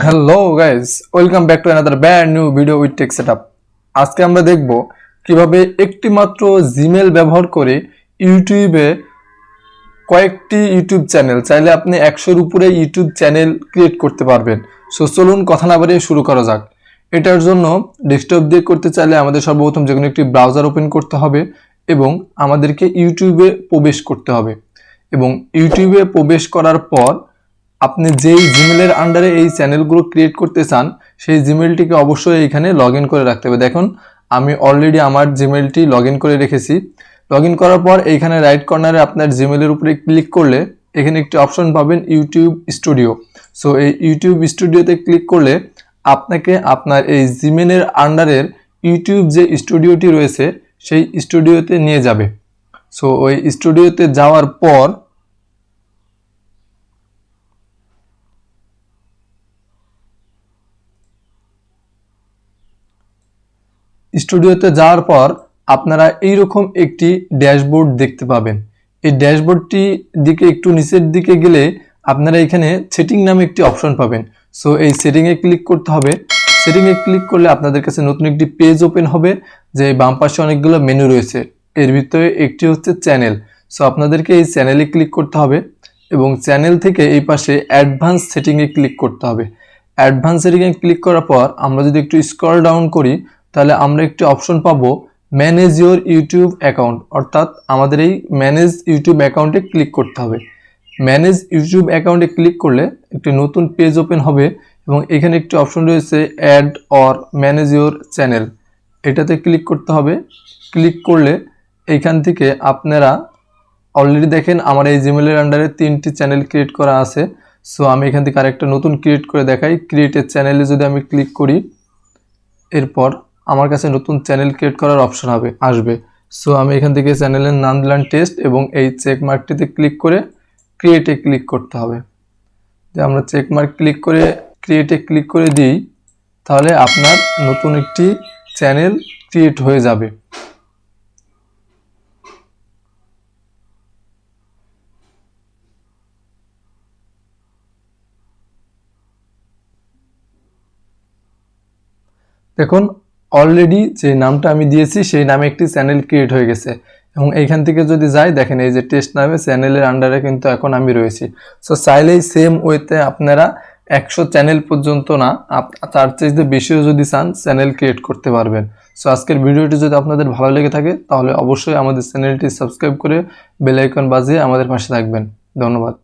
Hello guys, welcome back to another brand new video with Tech Setup. আজকে আমরা দেখব কিভাবে একটি মাত্র জিমেল ব্যবহার করে ইউটিউবে কয়েকটি ইউটিউব চ্যানেল, চাইলে আপনি 100-এর উপরে ইউটিউব চ্যানেল ক্রিয়েট করতে পারবেন। সো চলুন কথা না বাড়িয়ে শুরু করা যাক। এটার জন্য ডেস্কটপ দিয়ে করতে চাইলে আমাদের সর্বপ্রথম যে কোনো একটি ব্রাউজার ওপেন করতে হবে এবং আমাদেরকে ইউটিউবে প্রবেশ করতে হবে। এবং ইউটিউবে প্রবেশ করার পর আপনি যেই জিমেলের আন্ডারে এই চ্যানেলগুলো ক্রিয়েট করতে চান সেই জিমেলটিকে অবশ্যই এখানে লগ ইন করে রাখতে হবে। দেখুন, আমি অলরেডি আমার জিমেলটি লগ ইন করে রেখেছি। লগ ইন করার পর এইখানে রাইট কর্নারে আপনার জিমেলের উপরে ক্লিক করলে এখানে একটি অপশন পাবেন ইউটিউব স্টুডিও। সো এই ইউটিউব স্টুডিওতে ক্লিক করলে আপনাকে আপনার এই জিমেলের আন্ডারের ইউটিউব যে স্টুডিওটি রয়েছে সেই স্টুডিওতে নিয়ে যাবে। সো ওই স্টুডিওতে যাওয়ার পর আপনারা এইরকম একটি ড্যাশবোর্ড দেখতে পাবেন। এই ড্যাশবোর্ডটি দিকে একটু নিচের দিকে গেলে আপনারা এখানে সেটিং নামে একটি অপশন পাবেন। সো এই সেটিংয়ে ক্লিক করতে হবে। সেটিংয়ে ক্লিক করলে আপনাদের কাছে নতুন একটি পেজ ওপেন হবে, যে বাম পাশে অনেকগুলো মেনু রয়েছে, এর ভিতরে একটি হচ্ছে চ্যানেল। সো আপনাদেরকে এই চ্যানেলে ক্লিক করতে হবে এবং চ্যানেল থেকে এই পাশে অ্যাডভান্স সেটিংয়ে ক্লিক করতে হবে। অ্যাডভান্স সেটিংয়ে ক্লিক করার পর আমরা যদি একটু স্ক্রল ডাউন করি তাহলে আমরা একটি অপশন পাবো ম্যানেজ ইউর ইউটিউব অ্যাকাউন্ট, অর্থাৎ আমাদের এই ম্যানেজ ইউটিউব অ্যাকাউন্টে ক্লিক করতে হবে। ম্যানেজ ইউটিউব অ্যাকাউন্টে ক্লিক করলে একটি নতুন পেজ ওপেন হবে এবং এখানে একটি অপশন রয়েছে add or manage your channel, এটাতে ক্লিক করতে হবে। ক্লিক করলে এইখান থেকে আপনারা অলরেডি দেখেন আমার এই জিমেলের আন্ডারে 3টি চ্যানেল ক্রিয়েট করা আছে। সো আমি এখান থেকে আরেকটা নতুন ক্রিয়েট করে দেখাই। ক্রিয়েটের চ্যানেলে যদি আমি ক্লিক করি, এরপর আমার কাছে নতুন চ্যানেল ক্রিয়েট করার অপশন আসবে। সো আমি এখান থেকে চ্যানেলের নাম দিলাম টেস্ট এবং এই চেক মার্কটিতে ক্লিক করে ক্রিয়েটে ক্লিক করতে হবে। যে আমরা চেক মার্ক ক্লিক করে ক্রিয়েটে ক্লিক করে দিই, তাহলে আপনার নতুন একটি চ্যানেল ক্রিয়েট হয়ে যাবে। দেখুন, অলরেডি যে নামটা আমি দিয়েছি সেই নামে একটি চ্যানেল ক্রিয়েট হয়ে গেছে এবং এইখান থেকে যদি যাই, দেখেন এই যে টেস্ট নামে চ্যানেলের আন্ডারে কিন্তু এখন আমি রয়েছি। সো চাইলেই সেম ওয়েতে আপনারা 100 চ্যানেল পর্যন্ত না, তার চেয়ে বেশিও যদি চান চ্যানেল ক্রিয়েট করতে পারবেন। সো আজকের ভিডিওটি যদি আপনাদের ভালো লেগে থাকে তাহলে অবশ্যই আমাদের চ্যানেলটি সাবস্ক্রাইব করে বেল আইকন বাজিয়ে আমাদের পাশে থাকবেন। ধন্যবাদ।